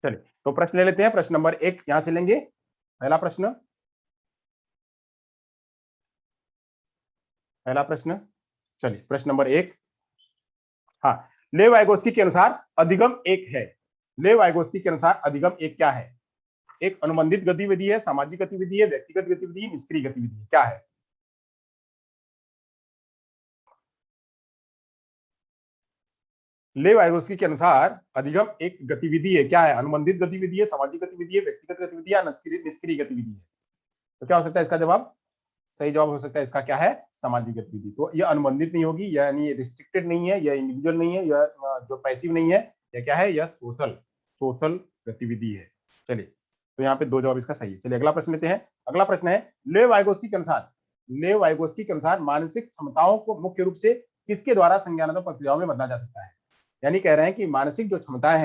चलिए तो प्रश्न ले लेते हैं। प्रश्न नंबर 1 यहां से लेंगे। पहला प्रश्न, चलिए प्रश्न नंबर 1। हाँ, लेव वाइगोस्की के अनुसार अधिगम एक है। लेव वाइगोस्की के अनुसार अधिगम एक क्या है? एक अनुबंधित गतिविधि है, सामाजिक गतिविधि है, व्यक्तिगत गतिविधि, निष्क्रिय गतिविधि, क्या है? लेव वाइगोस्की के अनुसार अधिगम एक गतिविधि है, क्या है? अनुबंधित गतिविधि है, सामाजिक गतिविधि है, व्यक्तिगत गतिविधि या निष्क्रिय गतिविधि है। तो क्या हो सकता है इसका जवाब? सही जवाब हो सकता है इसका क्या है? सामाजिक गतिविधि। तो ये अनुबंधित नहीं होगी, यानी रिस्ट्रिक्टेड नहीं है, यह इंडिविजुअल नहीं है, यह जो पैसिव नहीं है, यह क्या है? यह सोशल गतिविधि है। चलिए तो यहाँ पे दो जवाब इसका सही है। चलिए अगला प्रश्न लेते हैं। अगला प्रश्न है, लेव वाइगोस्की के अनुसार मानसिक क्षमताओं को मुख्य रूप से किसके द्वारा संज्ञानात्मक प्रक्रियाओं में बदला जा सकता है? यानी कह रहे हैं कि मानसिक क्षमताएं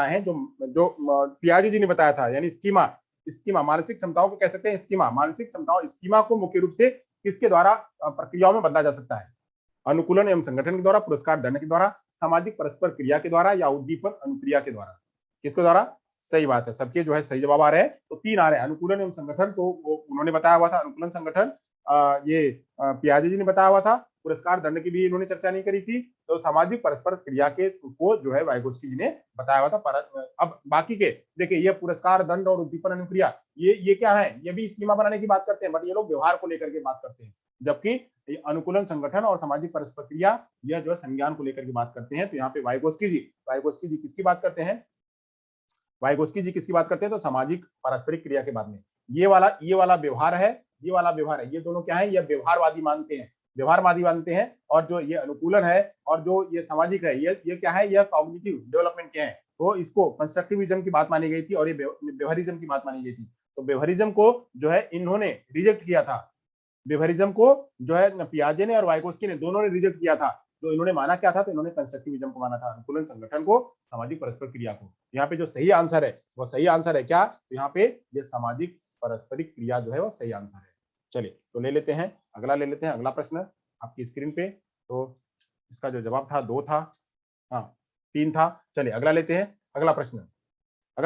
हैं जो जो पियाजे जी ने बताया था, यानी स्कीमा मानसिक क्षमताओं को कह सकते हैं। स्कीमा को मुख्य रूप से किसके द्वारा प्रक्रियाओं में बदला जा सकता है? अनुकूलन एवं संगठन के द्वारा, पुरस्कार दंड के द्वारा, सामाजिक परस्पर क्रिया के द्वारा या उद्दीपन अनुक्रिया के द्वारा? किसके द्वारा? सही बात है, सबके जो है सही जवाब आ रहे हैं। तो 3 आ रहे हैं। अनुकूलन एवं संगठन तो उन्होंने बताया हुआ था, अनुकूलन संगठन ये पियाजे जी ने बताया हुआ था। पुरस्कार दंड की भी इन्होंने चर्चा नहीं करी थी। तो सामाजिक परस्पर क्रिया के को जो है वाइगोस्की जी ने बताया हुआ था। अब बाकी के देखिए, ये पुरस्कार दंड और उद्दीपन अनुक्रिया ये क्या है? ये भी स्कीमा बनाने की बात करते हैं, बट ये लोग व्यवहार को लेकर के बात करते हैं। जबकि अनुकूलन संगठन और सामाजिक परस्पर क्रिया यह जो है संज्ञान को लेकर के बात करते हैं। तो यहाँ पे वाइगोस्की जी किसकी बात करते हैं? तो सामाजिक पारस्परिक क्रिया के बारे में। ये वाला व्यवहार है, ये दोनों क्या है? ये व्यवहारवादी मानते हैं। और जो ये अनुकूलन है और जो ये सामाजिक है, ये क्या है? ये कॉग्निटिव डेवलपमेंट के हैं। तो इसको कंस्ट्रक्टिविज्म की बात मानी गई थी और ये व्यवहारिज्म की बात मानी गई थी। तो व्यवहारिज्म को जो है इन्होंने रिजेक्ट किया था। व्यवहारिज्म को जो है पियाजे ने और वाइगोस्की ने दोनों ने रिजेक्ट किया था। तो इन्होंने माना क्या था? तो इन्होंने कंस्ट्रक्टिविज्म को माना था, अनुकूलन संगठन को, सामाजिक परस्पर क्रिया को। यहाँ पे जो सही आंसर है वो सही आंसर है क्या? तो यहाँ पे ये सामाजिक पारस्परिक क्रिया जो है वो सही आंसर है। चलिए तो ले लेते हैं अगला प्रश्न आपकी स्क्रीन पे। तो इसका जो जवाब था 2 था, हाँ 3 था। चलिए अगला लेते हैं। अगला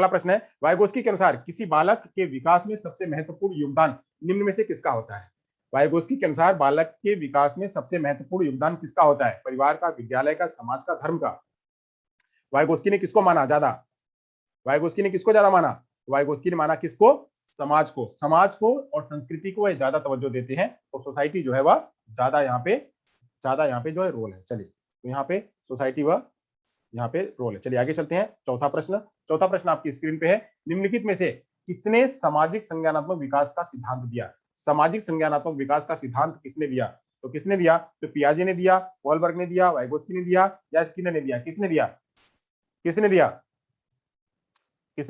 प्रश्न है, वाइगोस्की के अनुसार किसी बालक के विकास में सबसे महत्वपूर्ण योगदान निम्न में से किसका होता है? वाइगोस्की के अनुसार बालक के विकास में सबसे महत्वपूर्ण योगदान किसका होता है? परिवार का, विद्यालय का, समाज का, धर्म का? वाइगोस्की ने किसको माना ज्यादा? वाइगोस्की ने किसको ज्यादा माना? वाइगोस्की ने माना किसको? समाज को और संस्कृति को ज्यादा तवज्जो देते हैं। तो सोसाइटी जो है वह ज्यादा यहाँ पे जो है रोल है। चलिए तो यहाँ पे सोसाइटी वह यहाँ पे रोल है। चलिए आगे चलते हैं। चौथा प्रश्न आपकी स्क्रीन पे है। निम्नलिखित में से किसने सामाजिक संज्ञानात्मक विकास का सिद्धांत दिया? सामाजिक संज्ञानात्मक विकास का सिद्धांत किसने दिया? तो किसने दिया? तो पियाजे ने दिया, वॉलबर्ग ने दिया, वाइगोस्की ने दिया या स्किनर ने दिया? किसने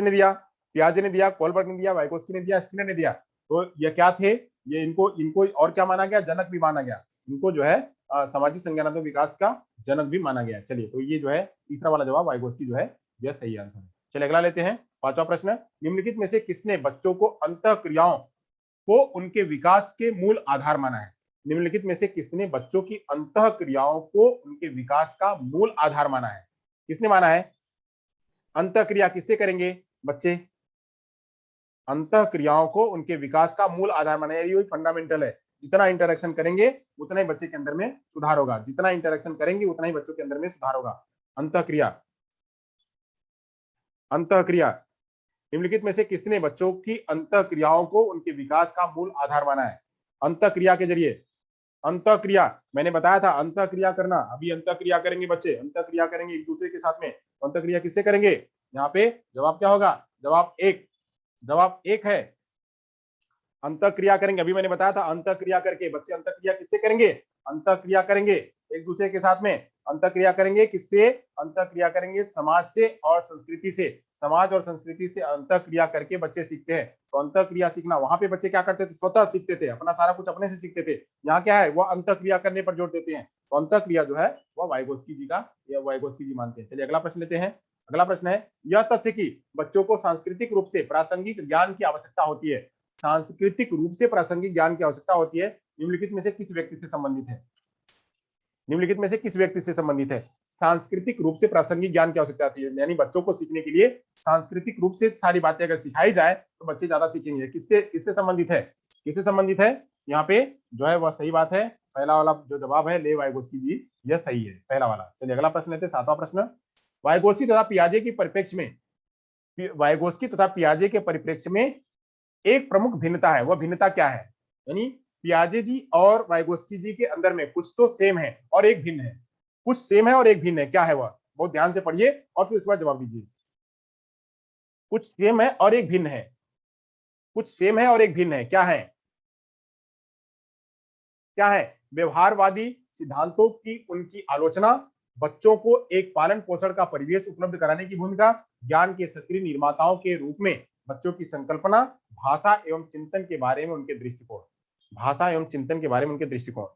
दिया? पियाजे ने दिया, वॉलबर्ग ने दिया, वाइगोस्की ने दिया, स्किनर ने दिया। तो ये क्या थे? ये इनको और क्या माना गया? जनक भी माना गया। इनको जो है सामाजिक संज्ञानात्मक विकास का जनक भी माना गया। चलिए तो ये जो है तीसरा वाला जवाब वाइगोस्की जो है यह सही आंसर है। चलिए अगला लेते हैं। 5वां प्रश्न, निम्नलिखित में से किसने बच्चों को अंतःक्रियाओं को उनके विकास के मूल आधार माना है? निम्नलिखित में से किसने बच्चों की अंतःक्रियाओं को उनके विकास का मूल आधार माना है? किसने माना है? अंतःक्रिया किससे करेंगे बच्चे? अंतःक्रियाओं को उनके विकास का मूल आधार माना है। ये फंडामेंटल है। जितना इंटरेक्शन करेंगे उतना ही बच्चे के अंदर में सुधार होगा। जितना इंटरेक्शन करेंगे उतना ही बच्चों के अंदर में सुधार होगा। अंतःक्रिया निम्नलिखित में से किसने बच्चों की अंतःक्रियाओं को उनके विकास का मूल आधार माना है? अंतःक्रिया के जरिए, अंतःक्रिया मैंने बताया था, अंतःक्रिया करना। अभी अंतःक्रिया करेंगे बच्चे, अंतःक्रिया करेंगे एक दूसरे के साथ में। अंतःक्रिया किससे करेंगे? यहाँ पे जवाब क्या होगा? जवाब एक है, अंतःक्रिया करेंगे। अभी मैंने बताया था अंतःक्रिया करके बच्चे अंतःक्रिया किससे करेंगे? अंतःक्रिया करेंगे एक दूसरे के साथ में। अंतःक्रिया करेंगे किससे? अंतःक्रिया करेंगे समाज से और संस्कृति से। समाज और संस्कृति से अंतःक्रिया करके बच्चे सीखते हैं। तो अंतःक्रिया सीखना, वहां पे बच्चे क्या करते थे? स्वतः सीखते थे, अपना सारा कुछ अपने से सीखते थे। यहाँ क्या है? वो अंतःक्रिया करने पर जोर देते हैं। तो अंतःक्रिया जो है वह वाइगोस्की जी मानते हैं। चलिए अगला प्रश्न लेते हैं। अगला प्रश्न है, यह तथ्य कि बच्चों को सांस्कृतिक रूप से प्रासंगिक ज्ञान की आवश्यकता होती है, सांस्कृतिक रूप से प्रासंगिक ज्ञान की आवश्यकता होती है, निम्नलिखित में से किस व्यक्ति से संबंधित है? निम्नलिखित में से किस व्यक्ति से संबंधित है? सांस्कृतिक रूप से प्रासंगिक ज्ञान की आवश्यकता होती है, यानी बच्चों को सीखने के लिए सांस्कृतिक रूप से सारी बातें अगर सिखाई जाए तो बच्चे ज्यादा सीखेंगे। किससे किससे संबंधित है? किससे संबंधित है? यहाँ पे जो है वह सही बात है। पहला वाला जो जवाब है ले वाइगोस्की जी, यह सही है पहला वाला। चलिए अगला प्रश्न लेते हैं, 7वां प्रश्न। वाइगोस्की तथा पियाजे के परिप्रेक्ष्य में, वाइगोस्की तथा पियाजे के परिप्रेक्ष्य में एक प्रमुख भिन्नता है, वह भिन्नता क्या है? यानी पियाजे जी और वाइगोस्की जी के अंदर में कुछ तो सेम है और एक भिन्न है, कुछ सेम है और एक भिन्न है, क्या है वह? बहुत ध्यान से पढ़िए और फिर उसके बाद जवाब दीजिए। कुछ सेम है और एक भिन्न है, कुछ सेम है और एक भिन्न है, क्या है? क्या है? व्यवहारवादी सिद्धांतों की उनकी आलोचना, बच्चों को एक पालन पोषण का परिवेश उपलब्ध कराने की भूमिका, ज्ञान के सक्रिय निर्माताओं के रूप में बच्चों की संकल्पना, भाषा एवं चिंतन के बारे में उनके दृष्टिकोण, भाषा एवं चिंतन के बारे में उनके दृष्टिकोण।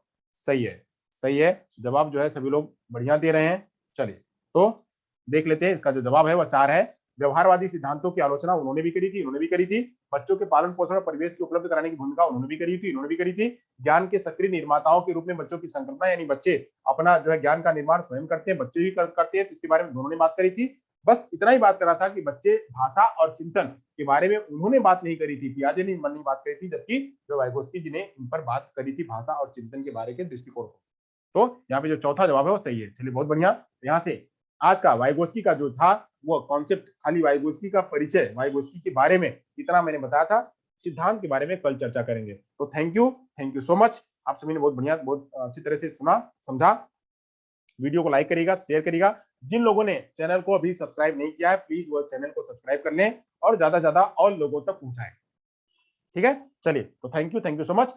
सही है, सही है। जवाब जो है सभी लोग बढ़िया दे रहे हैं। चलिए तो देख लेते हैं, इसका जो जवाब है वह 4 है। व्यवहारवादी सिद्धांतों की आलोचना उन्होंने भी करी थी, इन्होंने भी करी थी। बच्चों के पालन पोषण और परिवेश के उपलब्ध कराने की भूमिका उन्होंने भी करी थी, इन्होंने भी करी थी। ज्ञान के सक्रिय निर्माताओं के रूप में बच्चों की संकल्पना, यानी बच्चे अपना जो है ज्ञान का निर्माण स्वयं करते हैं, बच्चे भी करते हैं, तो इसके बारे में दोनों ने बात करी थी। बस इतना ही बात करा था कि बच्चे भाषा और चिंतन के बारे में उन्होंने बात नहीं करी थी, पियाजे ने मन नहीं बात करी थी, जबकि जो वाइगोस्की जी ने इन पर बात करी थी भाषा और चिंतन के बारे के दृष्टिकोण को। तो यहाँ पे जो चौथा जवाब है वो सही है। चलिए बहुत बढ़िया। यहाँ से आज का वाइगोस्की का जो था वो कॉन्सेप्ट, खाली वाइगोस्की का परिचय, वाइगोस्की के बारे में इतना मैंने बताया था। सिद्धांत के बारे में कल चर्चा करेंगे। तो थैंक यू सो मच। आप सभी ने बहुत बढ़िया, बहुत अच्छी तरह से सुना, समझा। वीडियो को लाइक करिएगा, शेयर करिएगा। जिन लोगों ने चैनल को अभी सब्सक्राइब नहीं किया है, प्लीज वो चैनल को सब्सक्राइब कर लें और ज्यादा से ज्यादा और लोगों तक पहुंचाएं। ठीक है, चलिए तो थैंक यू सो मच।